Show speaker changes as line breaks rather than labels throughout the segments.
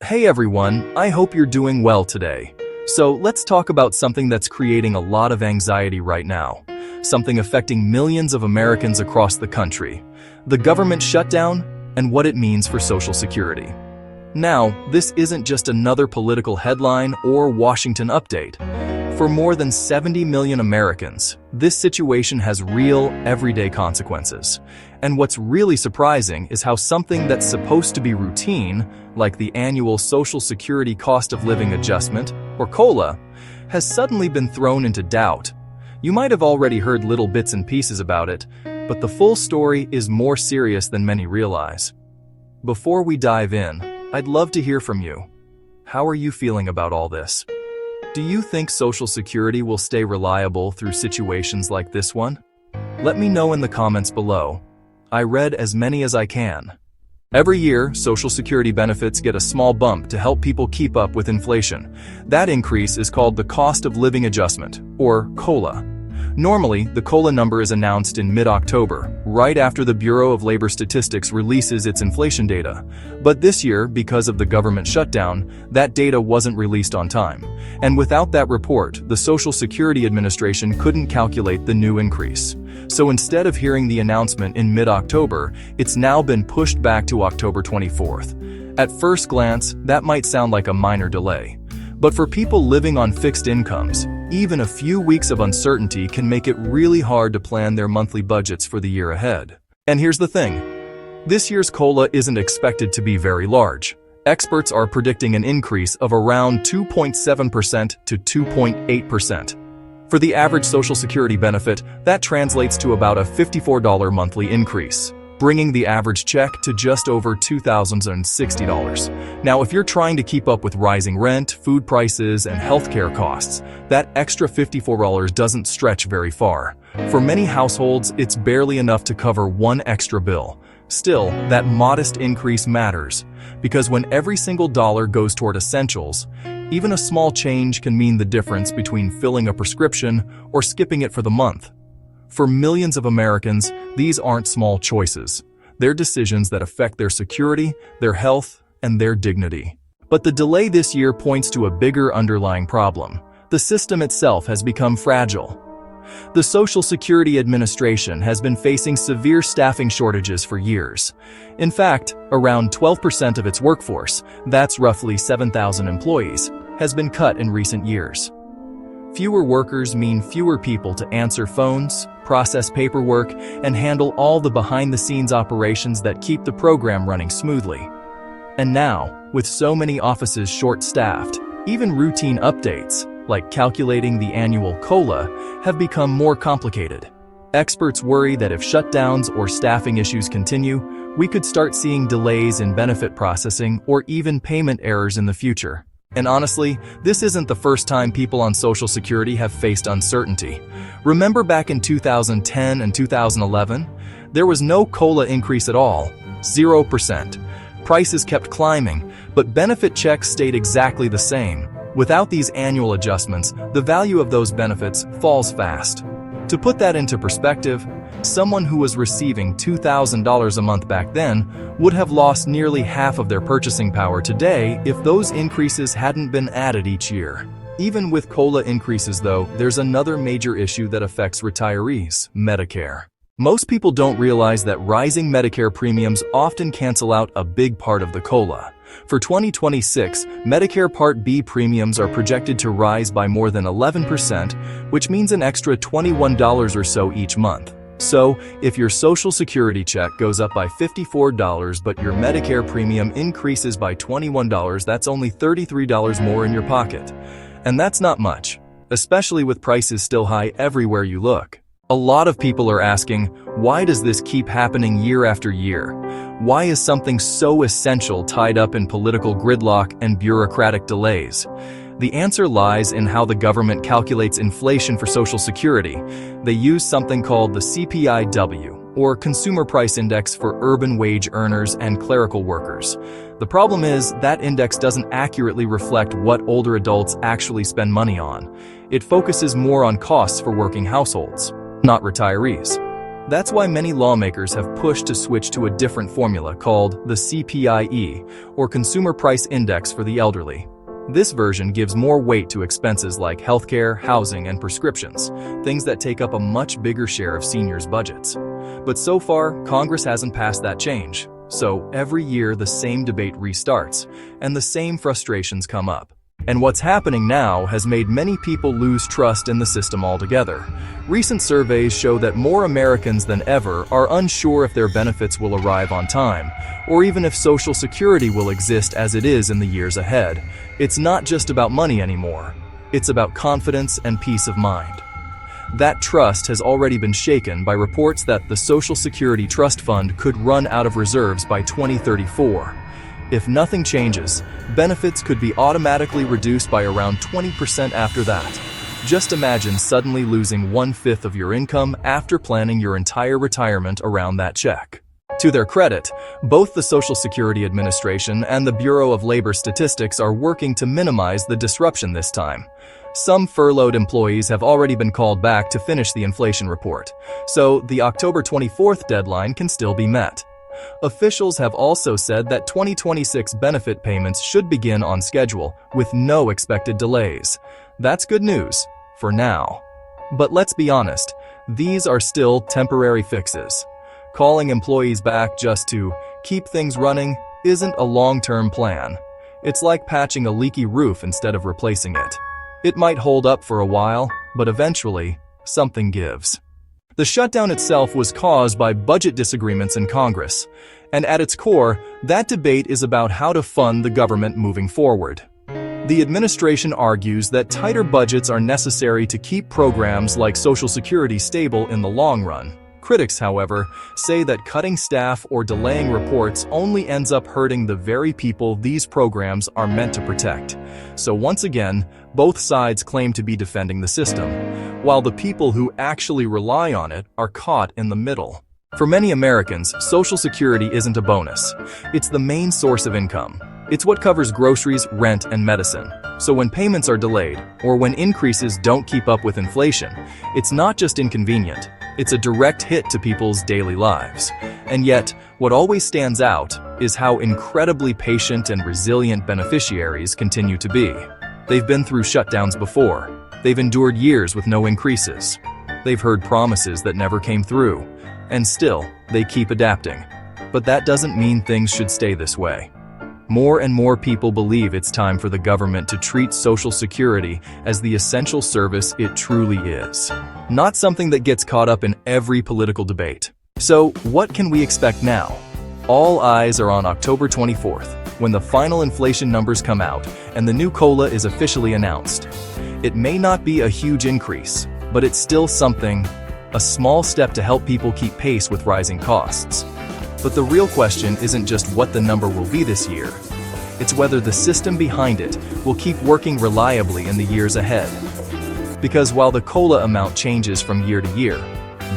Hey everyone, I hope you're doing well today. So let's talk about something that's creating a lot of anxiety right now. Something affecting millions of Americans across the country. The government shutdown and what it means for Social Security. Now, this isn't just another political headline or Washington update. For more than 70 million Americans, this situation has real, everyday consequences. And what's really surprising is how something that's supposed to be routine, like the annual Social Security Cost of Living Adjustment, or COLA, has suddenly been thrown into doubt. You might have already heard little bits and pieces about it, but the full story is more serious than many realize. Before we dive in, I'd love to hear from you. How are you feeling about all this? Do you think Social Security will stay reliable through situations like this one? Let me know in the comments below. I read as many as I can. Every year, Social Security benefits get a small bump to help people keep up with inflation. That increase is called the Cost of Living Adjustment, or COLA. Normally, the COLA number is announced in mid-October, right after the Bureau of Labor Statistics releases its inflation data. But this year, because of the government shutdown, that data wasn't released on time. And without that report, the Social Security Administration couldn't calculate the new increase. So instead of hearing the announcement in mid-October, it's now been pushed back to October 24th. At first glance, that might sound like a minor delay. But for people living on fixed incomes, even a few weeks of uncertainty can make it really hard to plan their monthly budgets for the year ahead. And here's the thing. This year's COLA isn't expected to be very large. Experts are predicting an increase of around 2.7% to 2.8%. For the average Social Security benefit, that translates to about a $54 monthly increase, bringing the average check to just over $2,060. Now, if you're trying to keep up with rising rent, food prices, and healthcare costs, that extra $54 doesn't stretch very far. For many households, it's barely enough to cover one extra bill. Still, that modest increase matters, because when every single dollar goes toward essentials, even a small change can mean the difference between filling a prescription or skipping it for the month. For millions of Americans, these aren't small choices. They're decisions that affect their security, their health, and their dignity. But the delay this year points to a bigger underlying problem. The system itself has become fragile. The Social Security Administration has been facing severe staffing shortages for years. In fact, around 12% of its workforce, that's roughly 7,000 employees, has been cut in recent years. Fewer workers mean fewer people to answer phones, process paperwork, and handle all the behind-the-scenes operations that keep the program running smoothly. And now, with so many offices short-staffed, even routine updates, like calculating the annual COLA, have become more complicated. Experts worry that if shutdowns or staffing issues continue, we could start seeing delays in benefit processing or even payment errors in the future. And honestly, this isn't the first time people on Social Security have faced uncertainty. Remember back in 2010 and 2011? There was no COLA increase at all, 0%. Prices kept climbing, but benefit checks stayed exactly the same. Without these annual adjustments, the value of those benefits falls fast. To put that into perspective, someone who was receiving $2,000 a month back then would have lost nearly half of their purchasing power today if those increases hadn't been added each year. Even with COLA increases though, there's another major issue that affects retirees, Medicare. Most people don't realize that rising Medicare premiums often cancel out a big part of the COLA. For 2026, Medicare Part B premiums are projected to rise by more than 11%, which means an extra $21 or so each month. So, if your Social Security check goes up by $54 but your Medicare premium increases by $21, that's only $33 more in your pocket. And that's not much, especially with prices still high everywhere you look. A lot of people are asking, why does this keep happening year after year? Why is something so essential tied up in political gridlock and bureaucratic delays? The answer lies in how the government calculates inflation for Social Security. They use something called the CPIW, or Consumer Price Index for urban wage earners and clerical workers. The problem is that index doesn't accurately reflect what older adults actually spend money on. It focuses more on costs for working households, not retirees. That's why many lawmakers have pushed to switch to a different formula called the CPIE, or Consumer Price Index for the elderly. This version gives more weight to expenses like healthcare, housing, and prescriptions, things that take up a much bigger share of seniors' budgets. But so far, Congress hasn't passed that change. So every year the same debate restarts, and the same frustrations come up. And what's happening now has made many people lose trust in the system altogether. Recent surveys show that more Americans than ever are unsure if their benefits will arrive on time, or even if Social Security will exist as it is in the years ahead. It's not just about money anymore. It's about confidence and peace of mind. That trust has already been shaken by reports that the Social Security Trust Fund could run out of reserves by 2034. If nothing changes, benefits could be automatically reduced by around 20% after that. Just imagine suddenly losing 1/5 of your income after planning your entire retirement around that check. To their credit, both the Social Security Administration and the Bureau of Labor Statistics are working to minimize the disruption this time. Some furloughed employees have already been called back to finish the inflation report, so the October 24th deadline can still be met. Officials have also said that 2026 benefit payments should begin on schedule, with no expected delays. That's good news, for now. But let's be honest, these are still temporary fixes. Calling employees back just to keep things running isn't a long-term plan. It's like patching a leaky roof instead of replacing it. It might hold up for a while, but eventually, something gives. The shutdown itself was caused by budget disagreements in Congress, and at its core, that debate is about how to fund the government moving forward. The administration argues that tighter budgets are necessary to keep programs like Social Security stable in the long run. Critics, however, say that cutting staff or delaying reports only ends up hurting the very people these programs are meant to protect. So once again, both sides claim to be defending the system, while the people who actually rely on it are caught in the middle. For many Americans, Social Security isn't a bonus. It's the main source of income. It's what covers groceries, rent, and medicine. So when payments are delayed, or when increases don't keep up with inflation, it's not just inconvenient. It's a direct hit to people's daily lives. And yet, what always stands out is how incredibly patient and resilient beneficiaries continue to be. They've been through shutdowns before. They've endured years with no increases. They've heard promises that never came through. And still, they keep adapting. But that doesn't mean things should stay this way. More and more people believe it's time for the government to treat Social Security as the essential service it truly is, not something that gets caught up in every political debate. So, what can we expect now? All eyes are on October 24th, when the final inflation numbers come out and the new COLA is officially announced. It may not be a huge increase, but it's still something, a small step to help people keep pace with rising costs. But the real question isn't just what the number will be this year. It's whether the system behind it will keep working reliably in the years ahead. Because while the COLA amount changes from year to year,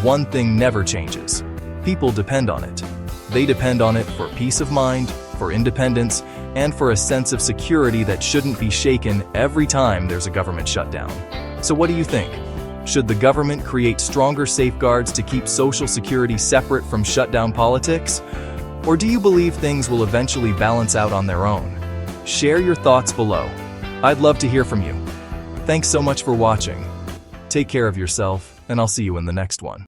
one thing never changes. People depend on it. They depend on it for peace of mind, for independence, and for a sense of security that shouldn't be shaken every time there's a government shutdown. So what do you think? Should the government create stronger safeguards to keep Social Security separate from shutdown politics? Or do you believe things will eventually balance out on their own? Share your thoughts below. I'd love to hear from you. Thanks so much for watching. Take care of yourself, and I'll see you in the next one.